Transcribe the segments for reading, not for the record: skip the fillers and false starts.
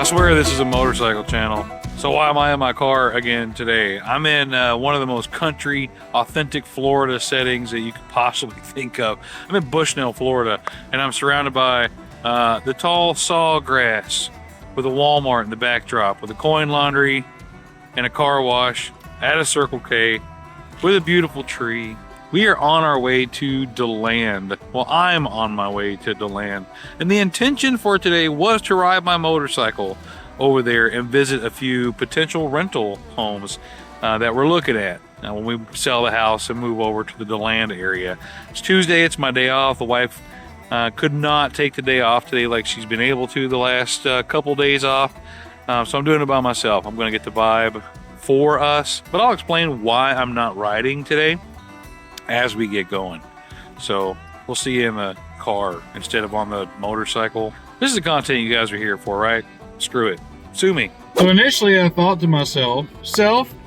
swear this is a motorcycle channel. So why am I in my car again today? I'm in one of the most country, authentic Florida settings that you could possibly think of. I'm in Bushnell, Florida, and I'm surrounded by the tall sawgrass with a Walmart in the backdrop, with a coin laundry and a car wash at a Circle K with a beautiful tree. We are on our way to Deland. Well, I'm on my way to Deland. And the intention for today was to ride my motorcycle over there and visit a few potential rental homes that we're looking at when we sell the house and move over to the Deland area. It's Tuesday, it's my day off. The wife could not take the day off today like she's been able to the last couple days off. So I'm doing it by myself. I'm gonna get the vibe for us, but I'll explain why I'm not riding today as we get going. So we'll see you in the car instead of on the motorcycle. This is the content you guys are here for, right? Screw it. Sue me. So initially I thought to myself,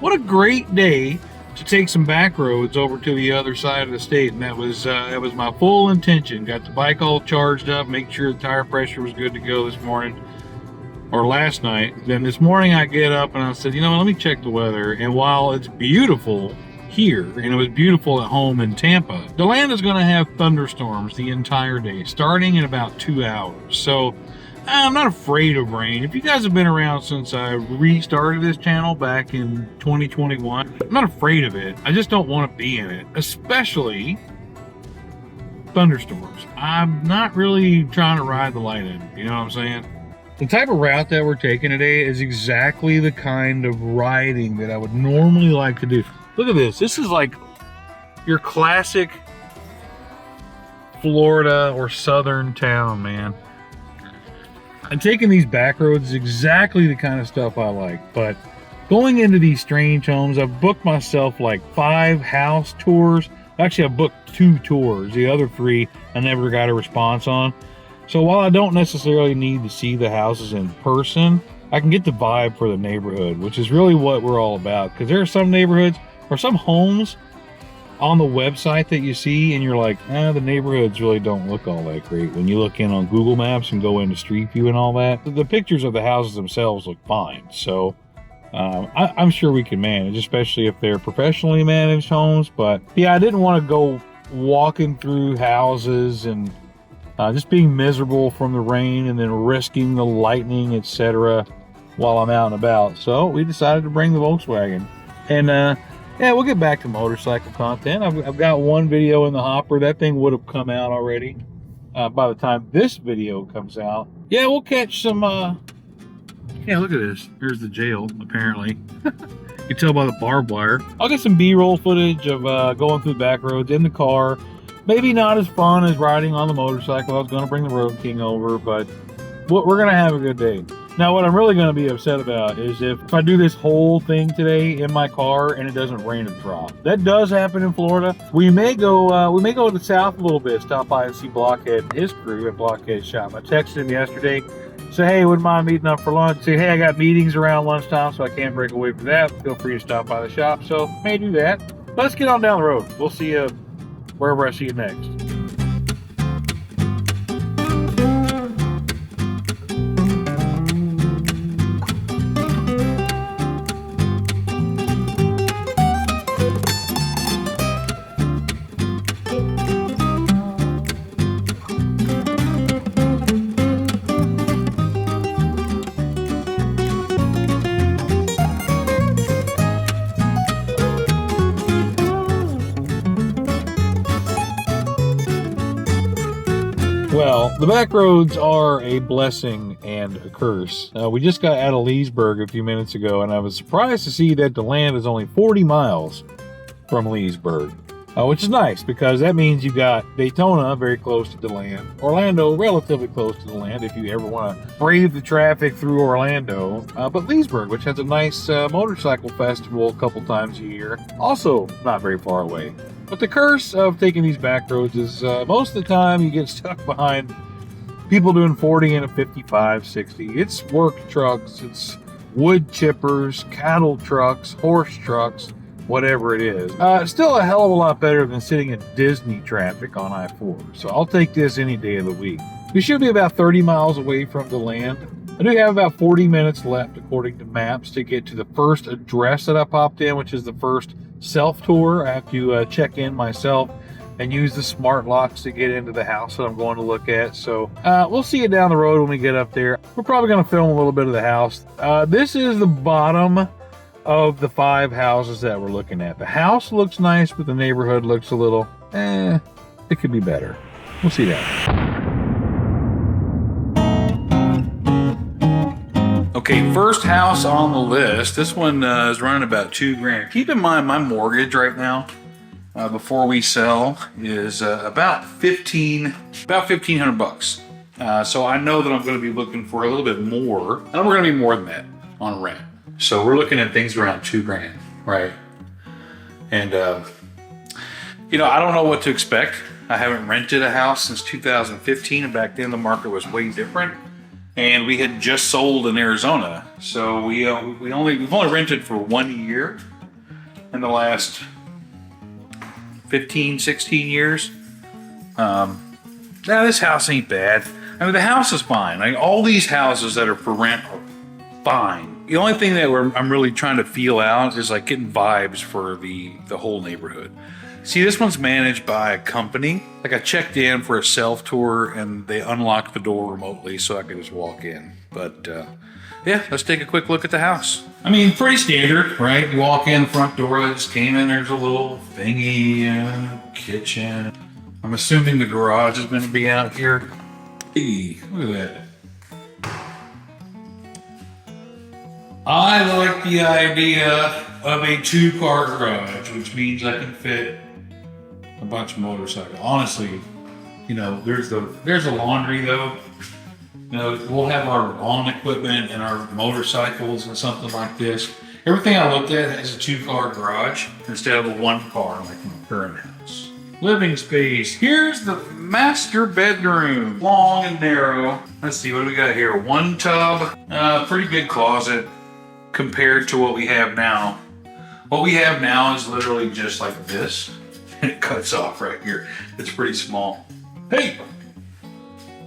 what a great day to take some back roads over to the other side of the state. And that was my full intention. Got the bike all charged up, make sure the tire pressure was good to go this morning or last night. Then this morning I get up and I said, you know what, let me check the weather. And while it's beautiful here, and it was beautiful at home in Tampa, Deland is going to have thunderstorms the entire day, starting in about 2 hours. So I'm not afraid of rain. If you guys have been around since I restarted this channel back in 2021, I'm not afraid of it. I just don't want to be in it, especially thunderstorms. I'm not really trying to ride the light in, you know what I'm saying? The type of route that we're taking today is exactly the kind of riding that I would normally like to do. Look at this. This is like your classic Florida or southern town, man. And taking these back roads is exactly the kind of stuff I like. But going into these strange homes, I've booked myself like 5 house tours. Actually, I booked 2 tours. The other 3 I never got a response on. So while I don't necessarily need to see the houses in person, I can get the vibe for the neighborhood, which is really what we're all about. Because there are some neighborhoods or some homes on the website that you see and you're like, the neighborhoods really don't look all that great. When you look in on Google Maps and go into Street View and all that, the pictures of the houses themselves look fine. So I'm sure we can manage, especially if they're professionally managed homes. But yeah, I didn't want to go walking through houses and just being miserable from the rain and then risking the lightning, etc. while I'm out and about. So we decided to bring the Volkswagen. And yeah, we'll get back to motorcycle content. I've got one video in the hopper. That thing would have come out already by the time this video comes out. Yeah, we'll catch some, yeah, look at this. Here's the jail, apparently. You can tell by the barbed wire. I'll get some B-roll footage of going through the back roads in the car. Maybe not as fun as riding on the motorcycle. I was going to bring the Road King over, but we're going to have a good day. Now, what I'm really going to be upset about is if I do this whole thing today in my car and it doesn't rain a drop. That does happen in Florida. We may go to the south a little bit, stop by and see Blockhead and his crew at Blockhead Shop. I texted him yesterday, say, hey, wouldn't mind meeting up for lunch. Say, hey, I got meetings around lunchtime, so I can't break away from that. Feel free to stop by the shop. So may do that. Let's get on down the road. We'll see you wherever I see you next. Well, the back roads are a blessing and a curse. We just got out of Leesburg a few minutes ago, and I was surprised to see that Deland is only 40 miles from Leesburg, which is nice because that means you got Daytona very close to Deland, Orlando relatively close to Deland if you ever want to brave the traffic through Orlando, but Leesburg, which has a nice motorcycle festival a couple times a year, also not very far away. But the curse of taking these back roads is most of the time you get stuck behind people doing 40 and a 55, 60. It's work trucks, it's wood chippers, cattle trucks, horse trucks, whatever it is. Still a hell of a lot better than sitting in Disney traffic on I-4. So I'll take this any day of the week. We should be about 30 miles away from Deland. I do have about 40 minutes left, according to maps, to get to the first address that I popped in, which is the first self-tour. I have to check in myself and use the smart locks to get into the house that I'm going to look at. So we'll see you down the road when we get up there. We're probably going to film a little bit of the house. This is the bottom of the 5 houses that we're looking at. The house looks nice, but the neighborhood looks a little, it could be better. We'll see that. Okay, first house on the list. This one is running about $2,000. Keep in mind, my mortgage right now, before we sell, is about $1,500. So I know that I'm going to be looking for a little bit more, and we're going to be more than that on rent. So we're looking at things around $2,000, right? And you know, I don't know what to expect. I haven't rented a house since 2015, and back then the market was way different. And we had just sold in Arizona, so we've only rented for 1 year in the last 15, 16 years. Now this house ain't bad. I mean, the house is fine. Like, all these houses that are for rent are fine. The only thing that I'm really trying to feel out is like getting vibes for the whole neighborhood. See, this one's managed by a company. Like, I checked in for a self-tour and they unlocked the door remotely so I could just walk in. But yeah, let's take a quick look at the house. I mean, pretty standard, right? You walk in the front door, I just came in, there's a little thingy, kitchen. I'm assuming the garage is going to be out here. Hey, look at that. I like the idea of a 2-car garage, which means I can fit a bunch of motorcycles. Honestly, you know, there's a laundry though. You know, we'll have our lawn equipment and our motorcycles and something like this. Everything I looked at has a 2-car garage instead of a 1-car like in the current house. Living space. Here's the master bedroom. Long and narrow. Let's see, what do we got here? 1 tub, pretty big closet compared to what we have now. What we have now is literally just like this. And it cuts off right here. It's pretty small. Hey!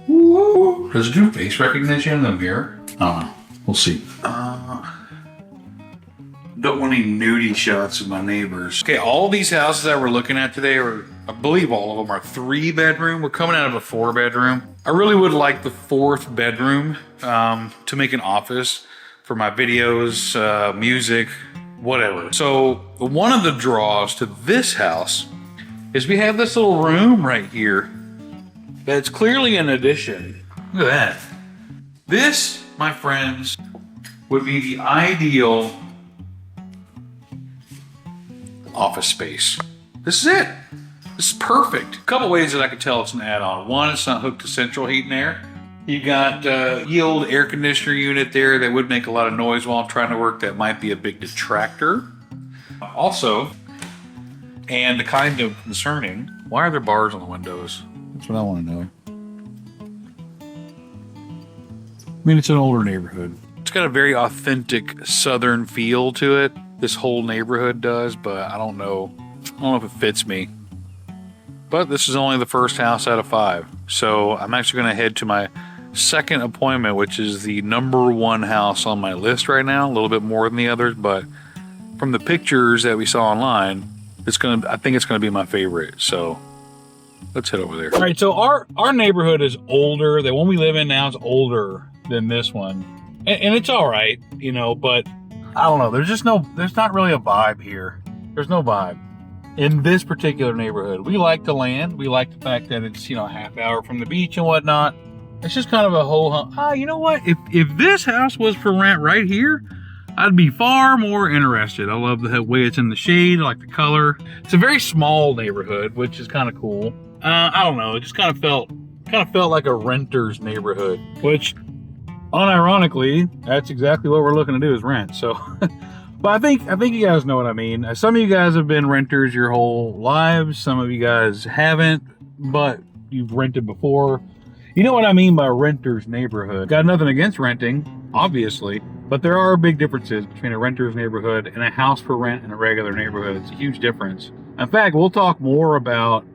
Woo! Does it do face recognition in the mirror? I don't know. We'll see. Don't want any nudie shots of my neighbors. Okay, all these houses that we're looking at today are, I believe all of them are 3-bedroom. We're coming out of a 4-bedroom. I really would like the 4th bedroom to make an office for my videos, music, whatever. So one of the draws to this house is we have this little room right here that's clearly an addition. Look at that. This, my friends, would be the ideal office space. This is it. This is perfect. A couple ways that I could tell it's an add-on. One, it's not hooked to central heat and air. You got ye old air conditioner unit there that would make a lot of noise while I'm trying to work. That might be a big detractor. Also, and kind of concerning, why are there bars on the windows? That's what I want to know. I mean, it's an older neighborhood. It's got a very authentic southern feel to it. This whole neighborhood does, but I don't know. I don't know if it fits me. But this is only the first house out of 5. So I'm actually going to head to my second appointment, which is the #1 house on my list right now. A little bit more than the others, but from the pictures that we saw online, I think it's gonna be my favorite. So let's head over there. All right, so our neighborhood is older. The one we live in now is older than this one, and it's all right, you know. But I don't know. There's not really a vibe here. There's no vibe in this particular neighborhood. We like the land. We like the fact that it's, you know, a half hour from the beach and whatnot. It's just kind of a whole you know what? If this house was for rent right here, I'd be far more interested. I love the way it's in the shade. I like the color. It's a very small neighborhood, which is kind of cool. I don't know. It just kind of felt like a renter's neighborhood, which, unironically, that's exactly what we're looking to do is rent. So, but I think you guys know what I mean. Some of you guys have been renters your whole lives. Some of you guys haven't, but you've rented before. You know what I mean by renter's neighborhood. Got nothing against renting, obviously, but there are big differences between a renter's neighborhood and a house for rent in a regular neighborhood. It's a huge difference. In fact, we'll talk more about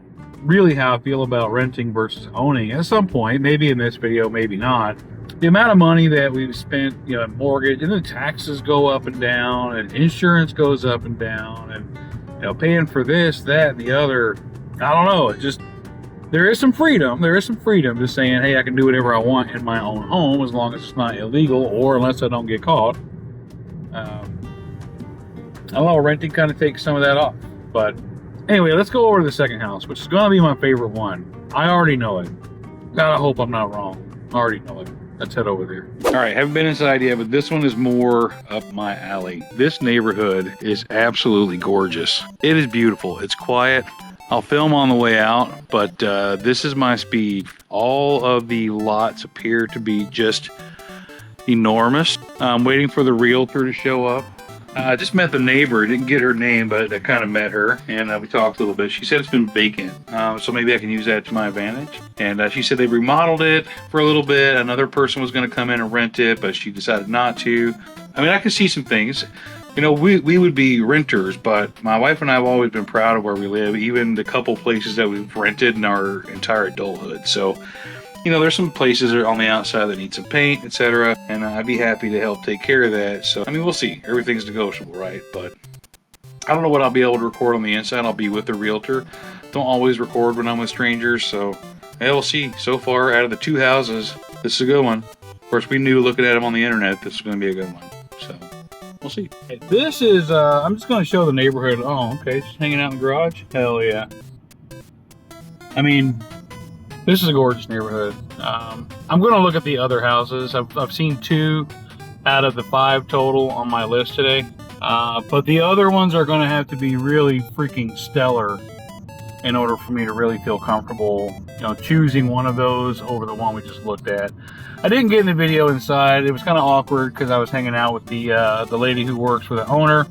really how I feel about renting versus owning at some point, maybe in this video, maybe not. the amount of money that we've spent, you know, mortgage, and the taxes go up and down, and insurance goes up and down, and, you know, paying for this, that, and the other. I don't know. It just, there is some freedom. There is some freedom to saying, hey, I can do whatever I want in my own home as long as it's not illegal or unless I don't get caught. I don't know, renting kind of takes some of that off. But anyway, let's go over to the second house, which is going to be my favorite one. I already know it. God, I hope I'm not wrong. I already know it. Let's head over there. All right, haven't been inside yet, but this one is more up my alley. This neighborhood is absolutely gorgeous. It is beautiful. It's quiet. I'll film on the way out, but this is my speed. All of the lots appear to be just enormous. I'm waiting for the realtor to show up. I just met the neighbor. Didn't get her name, but I kind of met her, and we talked a little bit. She said it's been vacant, so maybe I can use that to my advantage. And she said they remodeled it for a little bit. Another person was going to come in and rent it, but she decided not to. I mean, I can see some things. You know, we would be renters, but my wife and I have always been proud of where we live, even the couple places that we've rented in our entire adulthood. So, you know, there's some places on the outside that need some paint, etc. And I'd be happy to help take care of that. So, I mean, we'll see. Everything's negotiable, right? But I don't know what I'll be able to record on the inside. I'll be with the realtor. Don't always record when I'm with strangers. So, yeah, we'll see. So far, out of the two houses, this is a good one. Of course, we knew looking at them on the internet, this was going to be a good one. So, we'll see. Hey, this is, I'm just going to show the neighborhood. Oh, okay. Just hanging out in the garage? Hell yeah. I mean, this is a gorgeous neighborhood. I'm going to look at the other houses. I've seen 2 out of the 5 total on my list today. But the other ones are going to have to be really freaking stellar in order for me to really feel comfortable, you know, choosing one of those over the one we just looked at. I didn't get in the video inside. It was kind of awkward because I was hanging out with the lady who works for the owner.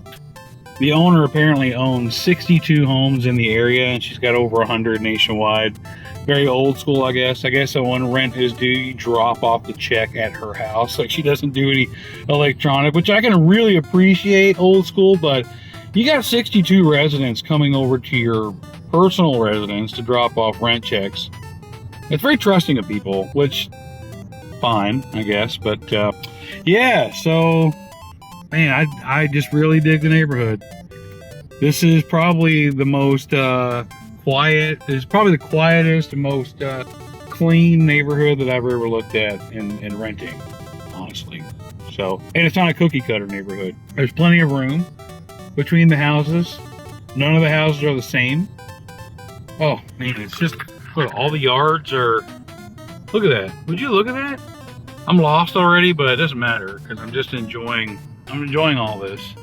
The owner apparently owns 62 homes in the area, and she's got over 100 nationwide. Very old school, I guess. I guess when rent is due, you drop off the check at her house. Like, she doesn't do any electronic, which I can really appreciate old school, but you got 62 residents coming over to your personal residence to drop off rent checks. It's very trusting of people, which, fine, I guess. But yeah, so, man, I just really dig the neighborhood. This is probably the most quiet. It's probably the quietest and most clean neighborhood that I've ever looked at in renting, honestly. So, and it's not a cookie cutter neighborhood. There's plenty of room between the houses. None of the houses are the same. Oh man, it's just, look, all the yards are, look at that. Would you look at that? I'm lost already, but it doesn't matter because I'm just enjoying all this.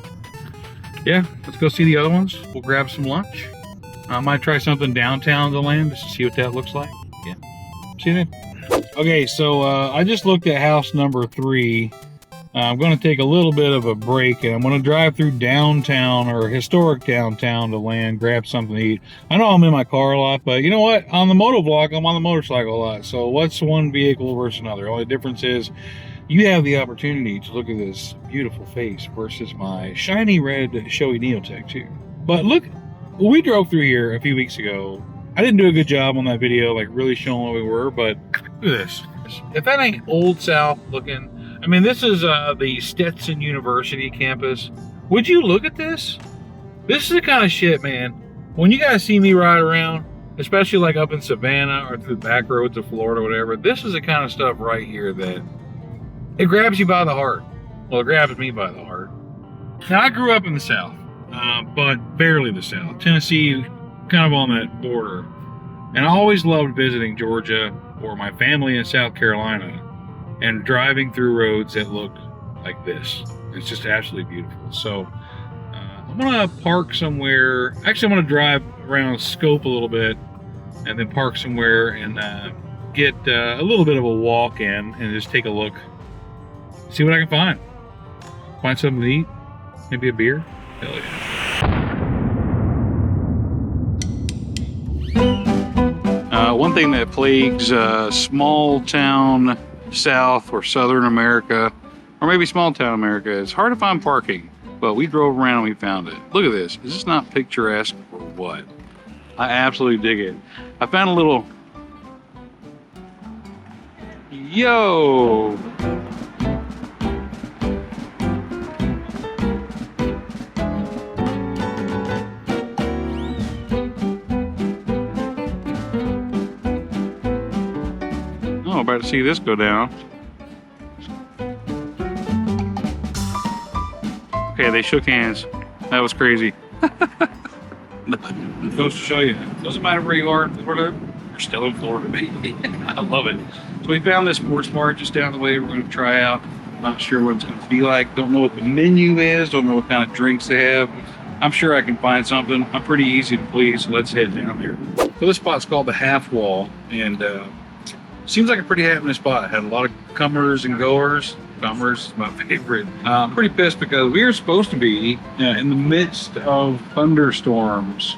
Yeah, let's go see the other ones. We'll grab some lunch. I might try something downtown Deland just to see what that looks like. Yeah, see you then. Okay, so I just looked at house number 3. I'm going to take a little bit of a break, and I'm going to drive through downtown, or historic downtown Deland, grab something to eat. I know I'm in my car a lot, but you know what? On the motovlog, I'm on the motorcycle a lot. So what's one vehicle versus another? Only difference is you have the opportunity to look at this beautiful face versus my shiny red Shoei Neotech 2. But look, when we drove through here a few weeks ago, I didn't do a good job on that video, like really showing what we were, but look at this. If that ain't Old South looking, I mean, this is the Stetson University campus. Would you look at this? This is the kind of shit, man. When you guys see me ride around, especially like up in Savannah or through the back roads of Florida or whatever, this is the kind of stuff right here that it grabs you by the heart. Well, it grabs me by the heart. Now, I grew up in the South, but barely the South. Tennessee, kind of on that border. And I always loved visiting Georgia or my family in South Carolina and driving through roads that look like this. It's just absolutely beautiful. So I'm gonna park somewhere. Actually, I'm gonna drive around, scope a little bit, and then park somewhere and get a little bit of a walk in and just take a look, see what I can find something to eat, maybe a beer. Hell yeah. One thing that plagues small town South or Southern America, or maybe small town America, is hard to find parking. But we drove around and we found it. Look at this. Is this not picturesque or what? I absolutely dig it. I found a little, yo, Oh, about to see this go down. Okay, they shook hands. That was crazy. It goes to show you, doesn't matter where you are in Florida, you're still in Florida, baby. I love it. So we found this sports bar just down the way we're going to try out. Not sure what it's going to be like. Don't know what the menu is. Don't know what kind of drinks they have. I'm sure I can find something. I'm pretty easy to please, so let's head down there. So this spot's called the Half Wall, and seems like a pretty happening spot. It had a lot of comers and goers. Comers is my favorite. I'm pretty pissed because we are supposed to be in the midst of thunderstorms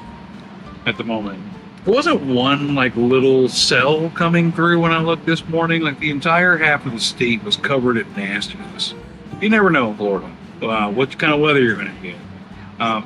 at the moment. There wasn't one like little cell coming through when I looked this morning. Like the entire half of the state was covered in nastiness. You never know in Florida what kind of weather you're going to get.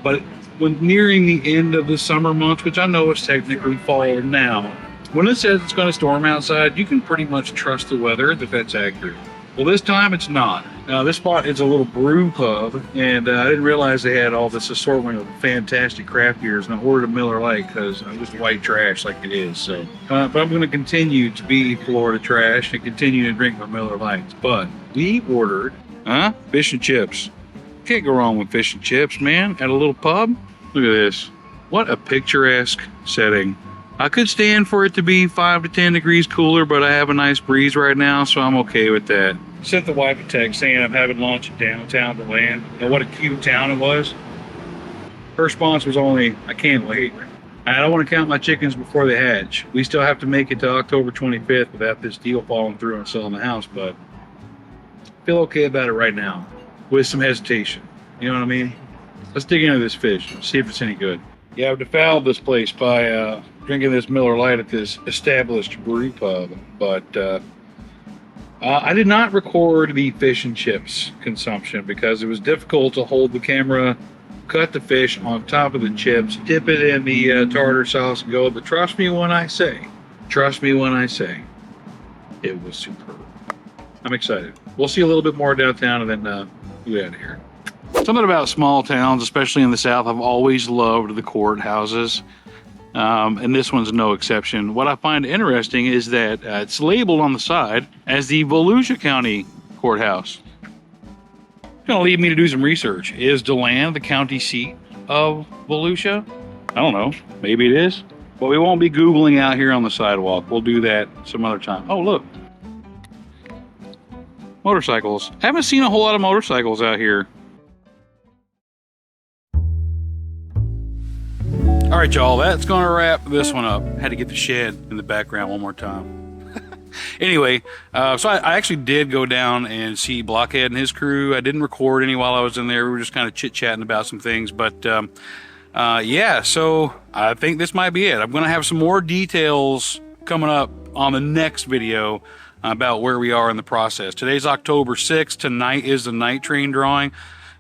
But when nearing the end of the summer months, which I know is technically fall now, when it says it's going to storm outside, you can pretty much trust the weather that that's accurate. Well, this time it's not. This spot is a little brew pub, and I didn't realize they had all this assortment of fantastic craft beers, and I ordered a Miller Lite because I'm just white trash like it is. So, but I'm going to continue to be Florida trash and continue to drink my Miller Lites. But we ordered fish and chips. Can't go wrong with fish and chips, man, at a little pub. Look at this. What a picturesque setting. I could stand for it to be 5 to 10 degrees cooler, but I have a nice breeze right now, so I'm okay with that. Sent the wife a text saying I'm having lunch in downtown Deland. And what a cute town it was. Her response was only, I can't wait. I don't want to count my chickens before they hatch. We still have to make it to October 25th without this deal falling through and selling the house, but I feel okay about it right now with some hesitation. You know what I mean? Let's dig into this fish and see if it's any good. Yeah, I've defiled this place by drinking this Miller Lite at this established brew pub, but I did not record the fish and chips consumption because it was difficult to hold the camera, cut the fish on top of the chips, dip it in the tartar sauce and go, but trust me when I say, it was superb. I'm excited. We'll see a little bit more downtown and then we'll get out of here. Something about small towns, especially in the South, I've always loved the courthouses. And this one's no exception. What I find interesting is that it's labeled on the side as the Volusia County Courthouse. It's going to lead me to do some research. Is Deland the county seat of Volusia? I don't know. Maybe it is. But we won't be Googling out here on the sidewalk. We'll do that some other time. Oh, look. Motorcycles. I haven't seen a whole lot of motorcycles out here. All right, y'all, that's going to wrap this one up. Had to get the shed in the background one more time. Anyway, so I actually did go down and see Blockhead and his crew. I didn't record any while I was in there. We were just kind of chit-chatting about some things. But, yeah, so I think this might be it. I'm going to have some more details coming up on the next video about where we are in the process. Today's October 6th. Tonight is the night train drawing.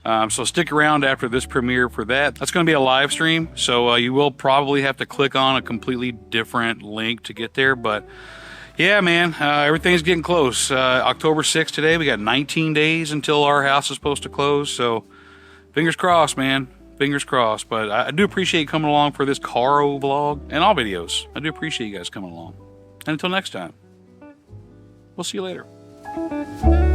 So stick around after this premiere for that. That's going to be a live stream, so you will probably have to click on a completely different link to get there. But yeah, man, everything's getting close. October 6th today. We got 19 days until our house is supposed to close. So fingers crossed, man. Fingers crossed. But I do appreciate you coming along for this Caro vlog and all videos. I do appreciate you guys coming along. And until next time, we'll see you later.